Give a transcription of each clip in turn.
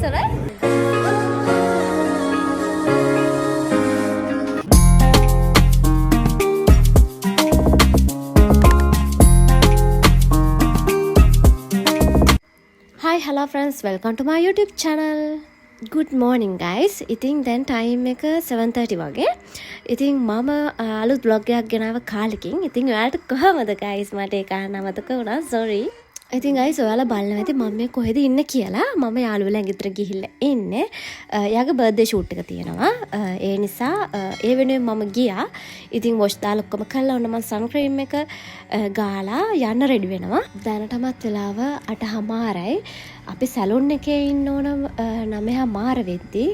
ලස්සනයි. Hi, hello friends, welcome to my YouTube channel. Good morning guys. ඉතින් දැන් time එක 7:30 වගේ. ඉතින් මම අලුත් vlog එකක් ගෙනාව කාලෙකින්. ඉතින් ඔයාලට කොහමද guys? මට ඒක අහන්න අමතක වුණා. sorry. ඉතින් guys ඔයාලා බලන්න ඇති මම මේ කොහෙද ඉන්නේ කියලා. මම යාළුවා ළඟට ගිහිල්ලා ඉන්නේ. එයාගේ birthday shoot එක තියෙනවා. ඒ නිසා ඒ වෙනුවෙන් මම ගියා. ඉතින් wash දාලා ඔක්කොම කළා. ඔන්න මම sun cream එක ගාලා යන්න ready වෙනවා. දැනටමත් වෙලාව 8:00යි. අපි සැලුන් එකේ ඉන්න ඕන 9:00 වෙද්දී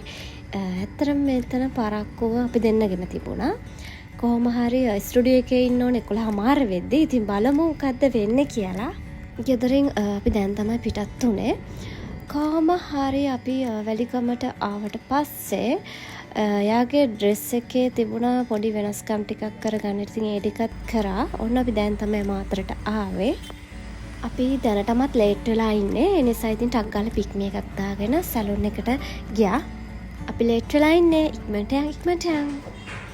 ඇත්තටම මෙතන පරක්කුව අපි දෙන්නගෙන තිබුණා. කොහොම හරි ස්ටුඩියෝ එකේ ඉන්න ඕන 11:00 වෙද්දී. ඉතින් බලමු මොකද්ද වෙන්නේ කියලා. ගෙදරින් අපි දැන් තමයි පිටත් උනේ. කොහොම හරි අපි වැලිකමට ආවට පස්සේ එයාගේ ඩ්‍රෙස් එකේ තිබුණ පොඩි වෙනස්කම් ටිකක් කරගන්න. ඉතින් ඒ ටිකත් කරා. ඔන්න අපි දැන් තමයි මාතරට ආවේ. අපි දැනටමත් ලේට් වෙලා ඉන්නේ. ඒ නිසා ඉතින් ටක් ගාලා පික්මි එකක් දාගෙන සැලුන් එකට ගියා. අපි ලේට් වෙලා ඉන්නේ. ඉක්මනට යන්.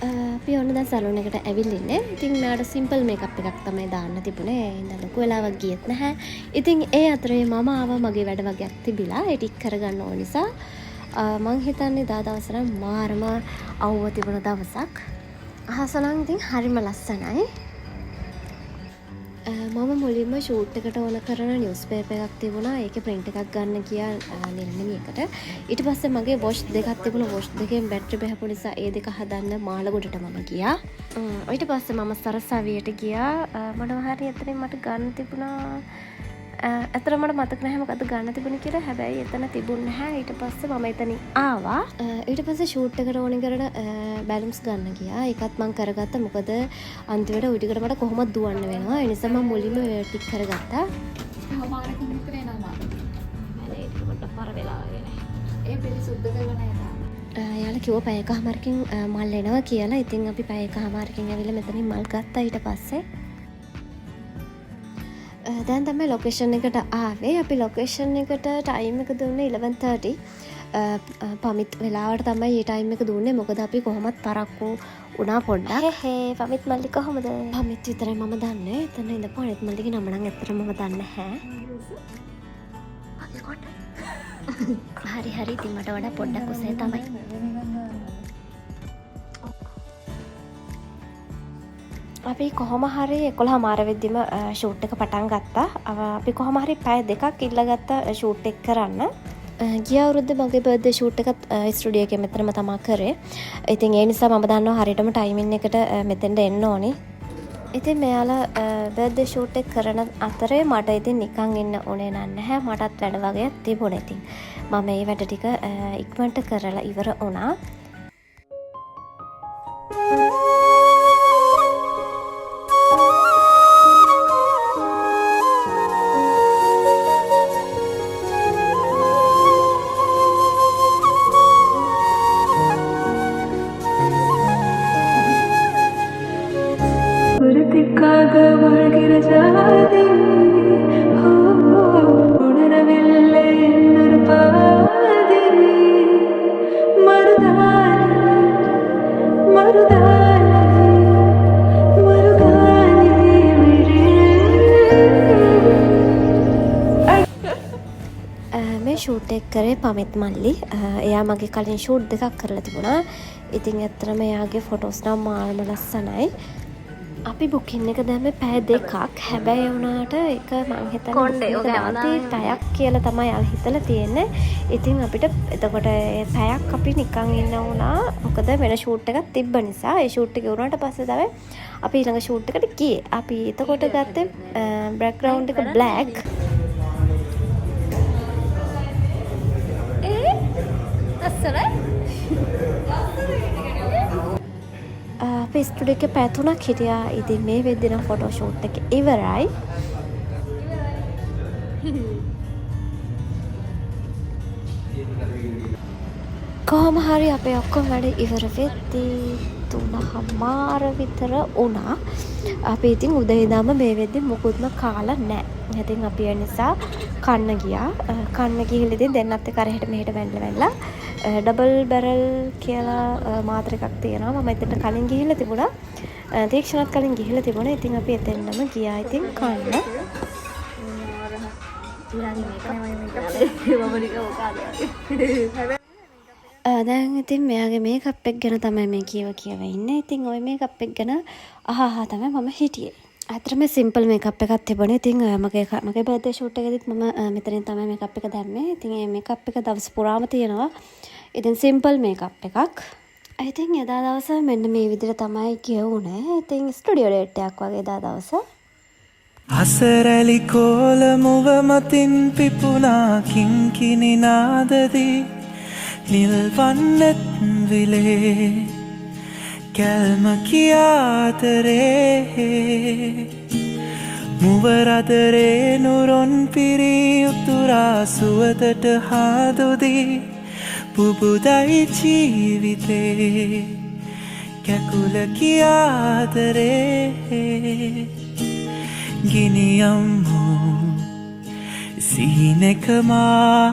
අපි ඔන්න දැන් සැලුන් එකට ඇවිල්ලා ඉන්නේ. ඉතින් මට සිම්පල් මේකප් එකක් තමයි දාන්න තිබුණේ. ඒ හින්දා ලොකු වෙලාවක් ගියෙත් නැහැ. ඉතින් ඒ අතරේ මම ආවා මගේ වැඩ වගේක් තිබිලා. ඒ ටික කරගන්න ඕන නිසා මං හිතන්නේ දා දවස් නම් මාරම අවුව තිබුණ දවසක්. අහස නම් ඉතින් හරිම ලස්සනයි. මම මුලින්ම ෂූට් එකට ඕන කරන නිවුස් පේපර් එකක් තිබුණා. ඒකේ print එකක් ගන්න ගියා නිර්මණියකට. ඊට පස්සේ මගේ wash දෙකක් තිබුණා. wash දෙකෙන් බැටරි බහපු නිසා ඒ දෙක හදන්න මාළගොඩට මම ගියා. ඊට පස්සේ මම සරසවියට ගියා. මොනවා හරි එතනින් මට ගන්න තිබුණා. ඇත්තටම මට මතක නැහැ මොකද්ද ගන්න තිබුණේ කියලා. හැබැයි එතන තිබුණ නැහැ. ඊට පස්සේ මම එතනින් ආවා. ඊට පස්සේ ෂූට් එකට ඕනේ කරන බැලුම්ස් ගන්න ගියා. ඒකත් මම කරගත්තා. මොකද අන්තිමට උඩ ටිකට මට කොහොමද දුවන්න වෙනවා. ඒ නිසා මම මුලින්ම ටික කරගත්තා. මාරකින් විතර එනවා. ඒක මට පර වෙලා වගේ. ඒ පිළි සුද්ධ කරලා නැහැ. යාළුවා කිව්වා පැයකමාරකින් මල් එනවා කියලා. ඉතින් අපි පැයකමාරකින් ඇවිල්ලා මෙතනින් මල් ගත්තා. ඊට පස්සේ දැන් තමයි ලොකේෂන් එකට ආවේ. අපි ලොකේෂන් එකට ටයිම් එක දුන්නේ 11:30. පමිත් වෙලාවට තමයි මේ ටයිම් එක දුන්නේ. මොකද අපි කොහොමත් පරක්කු වුණා පොඩ්ඩක්. හේ පමිත් මල්ලි කොහමද? පමිත් විතරයි මම දන්නේ. එතන ඉඳපු අනිත් මල්ලිගේ නම නම් ඇත්තටම මම දන්නේ නැහැ. හරි ඉතින් මට වඩා පොඩ්ඩක් උසේ තමයි. අපි කොහොම හරි 11:00 වෙද්දිම ෂූට් එක පටන් ගත්තා. අපි කොහොම හරි පැය දෙකක් ඉල්ලගත්තා ෂූට් එක කරන්න. ගිය අවුරුද්දේ මගේ බර්ත්ඩේ ෂූට් එකත් ස්ටුඩියෝ එකේ මෙතනම තමයි කරේ. ඉතින් ඒ නිසා මම දන්නවා හරියටම ටයිමින් එකට මෙතෙන්ට එන්න ඕනි. ඉතින් මෙයාලා බර්ත්ඩේ ෂූට් එක කරන අතරේ මට ඉතින් නිකන් ඉන්න ඕනේ නැහැ. මටත් වැඩ වගේක් තිබුණා. ඉතින් මම මේ වැඩ ටික ඉක්මනට කරලා ඉවර වුණා. உரத்திற்காக வாழ்கிற ஜாதி உணரவில்லை என்னொரு பாதி மருதானி மருதானி மருதானி මේ ෂූට් එක කරේ පමිත් මල්ලි. එයා මගේ කලින් ෂූට් දෙකක් කරලා තිබුණා. ඉතින් ඇත්තටම එයාගේ ෆොටෝස් නම් මාරම ලස්සනයි. අපි බුකින් එක දැම්මේ පැය දෙකක්. හැබැයි වුණාට ඒක මං හිතන්නේ පැයක් කියලා තමයි අර හිතලා තියෙන්නේ. ඉතින් අපිට එතකොට පැයක් අපි නිකන් ඉන්න වුණා. මොකද වෙන ෂූට් එකක් තිබ්බ නිසා. ඒ ෂූට් එක වුණාට පස්සේ තමයි අපි ඊළඟ ෂූට් එකට ගියේ. අපි එතකොට ගත්තේ බෑග්ග්‍රවුන්ඩ් එක බ්ලැක්. අපි ස්ටුඩියෝ එකේ පැය 3ක් හිටියා. ඉතින් මේ වෙද්දී නම් ෆොටෝ ෂූට් එක ඉවරයි. කොහොම හරි අපේ ඔක්කොම වැඩ ඉවර වෙද්දී 3:00 විතර වුණා. අපි ඉතින් උදේ ඉඳන්ම මේ වෙද්දී මොකුත්ම කාලා නැහැ. ඉතින් අපි ඒ නිසා කන්න ගියා. කන්න ගිහිල්ලදී දෙන්නත් එක්ක අරහෙට මෙහෙට වැල්ලා ඩබල් බැරල් කියලා මාතර එකක් තියෙනවා. මම එතනට කලින් ගිහිල්ලා තිබුණා. තීක්ෂණත් කලින් ගිහිල්ලා තිබුණා. ඉතින් අපි එතෙන්නම ගියා. ඉතින් කන්න. දැන් ඉතින් මෙයාගේ මේකප් එක ගැන තමයි මේ කියව ඉන්නේ. ඉතින් ওই මේකප් එක ගැන අහහා තමයි මම හිටියේ. අතරම සිම්පල් මේකප් එකක් තිබුණේ. ඉතින් මගේ බර්ත්ඩේ ෂූට් එකේදීත් මම මෙතනින් තමයි මේකප් එක දැම්මේ. ඉතින් මේ මේකප් එක දවස් පුරාම තියෙනවා. ඉතින් සිම්පල් මේකප් එකක්. ඉතින් එදා දවස මෙන්න මේ විදිහට තමයි ගෙවුනේ. ඉතින් ස්ටුඩියෝ ඩේට් එකක් වගේ එදා දවස. අසරැලි කෝල මුව මතින් පිපුණා කිංකිණි නාදදී නිල්වන්නෙත් විලේ කැල්ම කියාතරේ මුවරදරේ නුරොන් පිරී උතුරා සුවතට හාදුදී පුබුදයි ජීවිතේ කැකුල කියාතරේ ගිනියම්මු සීනෙකමා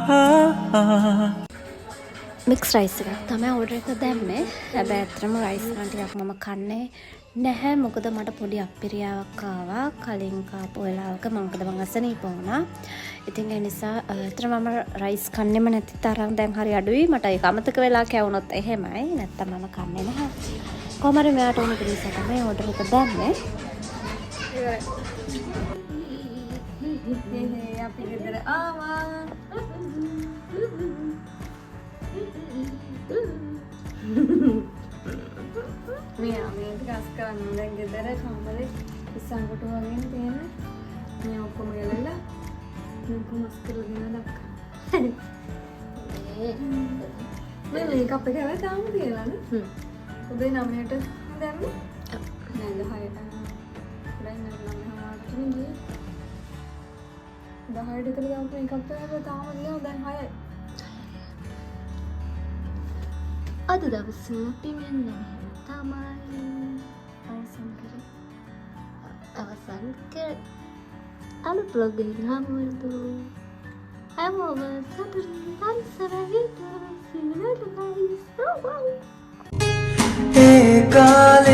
මික්ස් රයිස් එකක් තමයි ඕඩර් එක දැම්මේ. හැබැයි ඇත්තටම රයිස් නම් ටිකක් මම කන්නේ නැහැ. මොකද මට පොඩි අප්පිරියාවක් ආවා කලින් කාපු වෙලාවක. මොකද මම අසනීප වුණා. ඉතින් ඒ නිසා ඇත්තටම මම රයිස් කන්නේම නැති තරම් දැන් හරි අඩුයි. මට ඒක අමතක වෙලා කැවුනොත් එහෙමයි. නැත්තම් මම කන්නේ නැහැ. කොහමද මෙයාට ඕන නිසා තමයි ඕඩර් එක දැම්මේ. අපි ගෙදර ආවා. මේක ගස් කරන්න දැන් ගෙදර කම්මලේ ඉස්සන්කොට වගේ තියෙන මේ ඔක්කොම ගලලා මේක මස් කරගෙන දැක්කා. මේ මේකප් එක හැබැයි තාම තියලා නේ. උදේ 9ට දැම්මේ. නෑ 10ට. දැන් නම් 9ට ගියේ. 10ට විතර දාපු මේකප් එක තාම ගියා දැන් 6යි. අද දවස අපි මෙන්න තමයි අවසන් කර අලුත් බ්ලොග් එකකින් හමුවෙමු. හැමෝම සතුටින් පරිසරයට සිනහයි. ඒ කාලේ